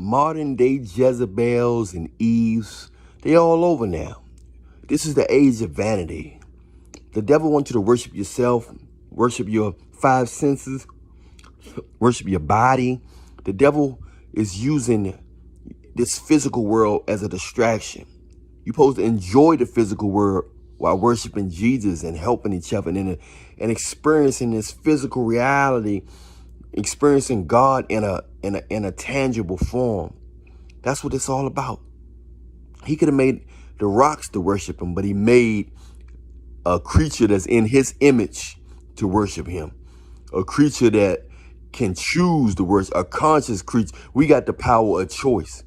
modern day Jezabels and Eves, they all over now. This is the age of vanity. The devil wants you to worship yourself, worship your five senses, worship your body. The devil is using this physical world as a distraction. You're supposed to enjoy the physical world while worshiping Jesus and helping each other and experiencing this physical reality, experiencing God in a tangible form. That's what it's all about. He could have made the rocks to worship him, but he made a creature that's in his image to worship him. A creature that can choose to worship, a conscious creature. We got the power of choice.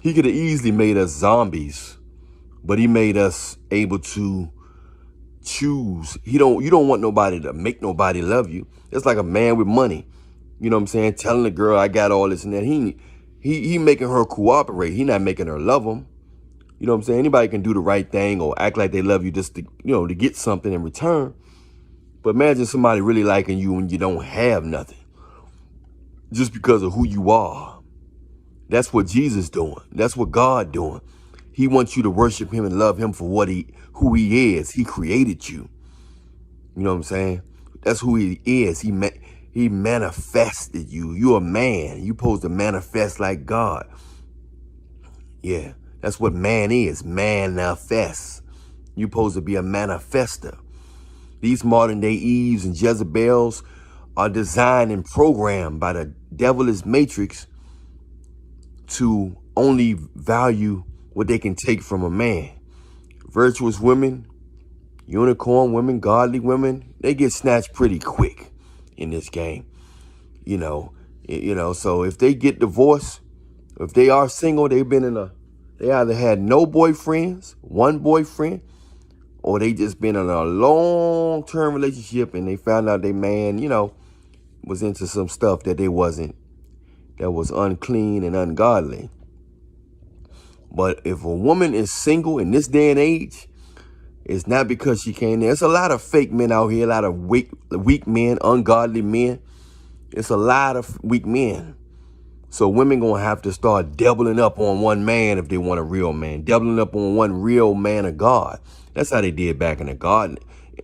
He could have easily made us zombies, but he made us able to choose. You don't want nobody to make nobody love you. It's like a man with money. You know what I'm saying? Telling the girl, I got all this and that. He making her cooperate. He not making her love him. You know what I'm saying? Anybody can do the right thing or act like they love you just to, to get something in return. But imagine somebody really liking you when you don't have nothing, just because of who you are. That's what Jesus doing. That's what God doing. He wants you to worship him and love him for who he is. He created you. You know what I'm saying? That's who he is. He manifested you. You're a man. You're supposed to manifest like God. Yeah, that's what man is. Manifest. You're supposed to be a manifester. These modern day Eves and Jezebels are designed and programmed by the devilish matrix to only value what they can take from a man. Virtuous women, unicorn women, godly women, they get snatched pretty quick in this game. So if they get divorced, if they are single, they either had no boyfriends, one boyfriend, or they just been in a long-term relationship and they found out their man, was into some stuff that that was unclean and ungodly. But if a woman is single in this day and age, it's not because she came there. There's a lot of fake men out here, a lot of weak men, ungodly men. It's a lot of weak men. So women gonna have to start doubling up on one man if they want a real man, doubling up on one real man of God. That's how they did back in the garden,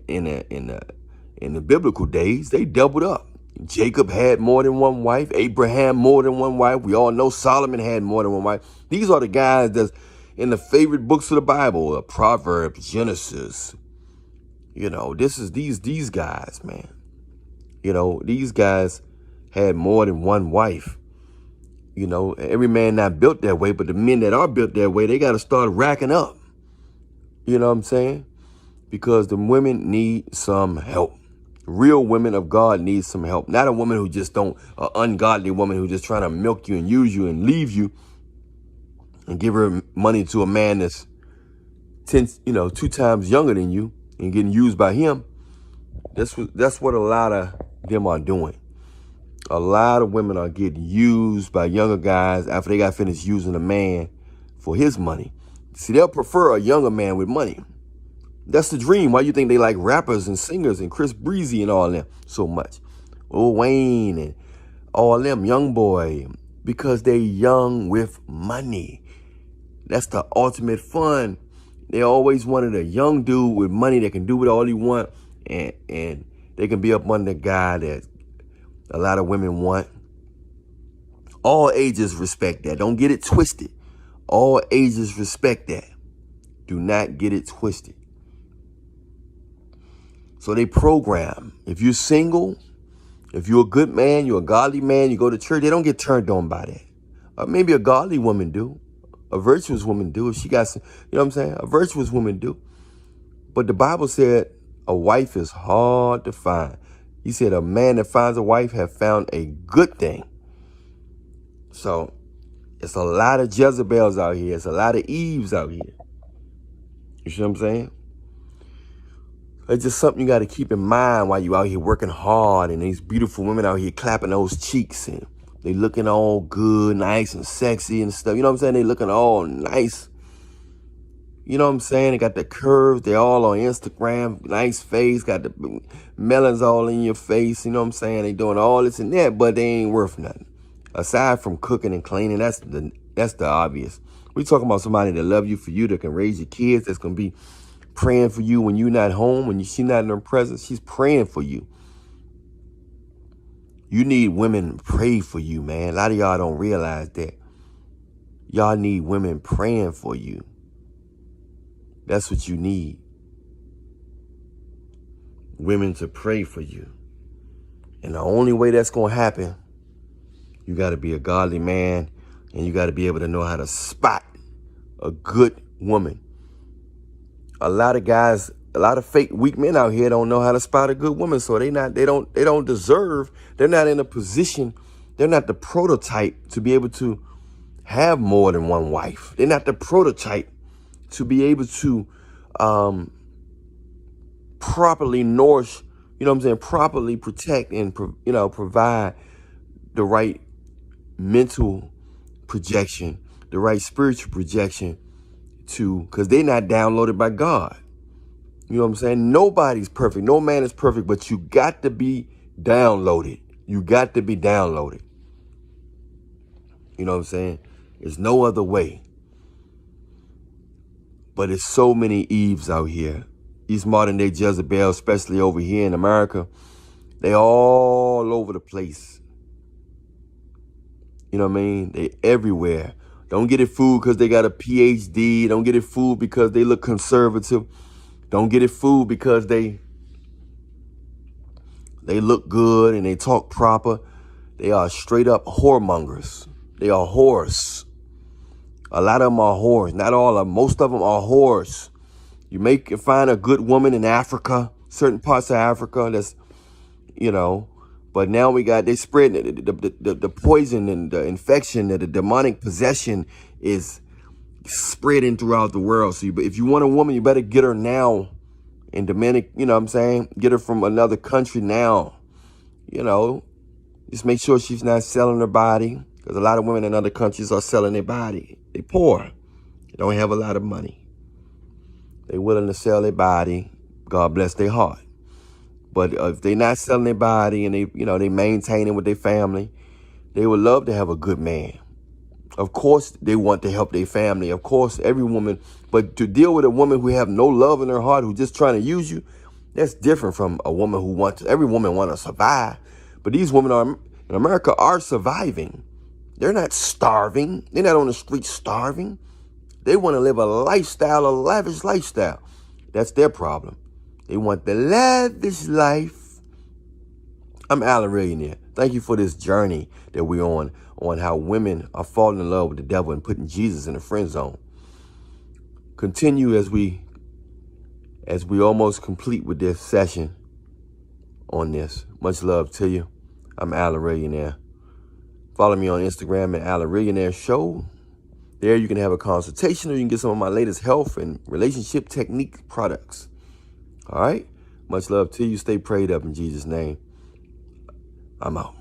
in the biblical days. They doubled up. Jacob had more than one wife. Abraham more than one wife. We all know Solomon had more than one wife. These are the guys that's in the favorite books of the Bible, Proverbs, Genesis. This is these guys, man. These guys had more than one wife. Every man not built that way, but the men that are built that way, they got to start racking up. You know what I'm saying? Because the women need some help. Real women of God need some help. Not a woman who just an ungodly woman who just trying to milk you and use you and leave you and give her money to a man that's 2 times younger than you and getting used by him. That's what a lot of them are doing. A lot of women are getting used by younger guys after they got finished using a man for his money. See, they'll prefer a younger man with money. That's the dream. Why you think they like rappers and singers and Chris Breezy and all them so much? Lil Wayne and all them, young boy, because they young with money. That's the ultimate fun. They always wanted a young dude with money that can do what all he want, and they can be up under the guy that a lot of women want. All ages respect that. Don't get it twisted. All ages respect that. Do not get it twisted. So they program. If you're single, if you're a good man, you're a godly man, you go to church, they don't get turned on by that. Maybe a godly woman do. A virtuous woman do. If she got some, what I'm saying? A virtuous woman do. But the Bible said a wife is hard to find. He said a man that finds a wife have found a good thing. So it's a lot of Jezebels out here. It's a lot of Eves out here. You see what I'm saying? It's just something you got to keep in mind while you out here working hard and these beautiful women out here clapping those cheeks and they looking all good, nice and sexy and stuff. You know what I'm saying? They looking all nice. You know what I'm saying? They got the curves. They're all on Instagram. Nice face. Got the melons all in your face. You know what I'm saying? They doing all this and that, but they ain't worth nothing. Aside from cooking and cleaning, that's the obvious. We talking about somebody that love you for you, that can raise your kids, that's gonna be praying for you when you're not home, when she's not in her presence. She's praying for you. You need women to pray for you, man. A lot of y'all don't realize that. Y'all need women praying for you. That's what you need. Women to pray for you. And the only way that's going to happen, you got to be a godly man, and you got to be able to know how to spot a good woman. A lot of guys, a lot of fake weak men out here don't know how to spot a good woman, so they don't deserve, they're not in a position, they're not the prototype to be able to have more than one wife. They're not the prototype to be able to properly nourish, properly protect and, provide the right mental projection, the right spiritual projection because they're not downloaded by God. You know what I'm saying? Nobody's perfect. No man is perfect, but you got to be downloaded. You got to be downloaded. You know what I'm saying? There's no other way. But there's so many Eves out here. These modern day Jezabels, especially over here in America, they all over the place. You know what I mean? They everywhere. Don't get it fooled because they got a PhD. Don't get it fooled because they look conservative. Don't get it fooled because they look good and they talk proper. They are straight up whoremongers. They are whores. A lot of them are whores. Not all of them. Most of them are whores. You can find a good woman in Africa, certain parts of Africa. That's, but now they spread the poison and the infection, the demonic possession is spreading throughout the world. So if you want a woman, you better get her now in Dominic, you know what I'm saying? Get her from another country now. Just make sure she's not selling her body, because a lot of women in other countries are selling their body. They poor. They don't have a lot of money. They willing to sell their body. God bless their heart. But if they're not selling their body and they maintaining with their family, they would love to have a good man. Of course, they want to help their family. Of course, every woman. But to deal with a woman who have no love in her heart, who just trying to use you, that's different from a woman who every woman want to survive. But these women in America are surviving. They're not starving. They're not on the street starving. They want to live a lifestyle, a lavish lifestyle. That's their problem. They want the lavish life. I'm Allan Reallionaire. Thank you for this journey that we're on how women are falling in love with the devil and putting Jesus in the friend zone. Continue as we almost complete with this session on this. Much love to you. I'm Allan Reallionaire. Follow me on Instagram at Allan Reallionaire Show. There you can have a consultation, or you can get some of my latest health and relationship technique products. All right? Much love to you. Stay prayed up in Jesus' name. I'm out.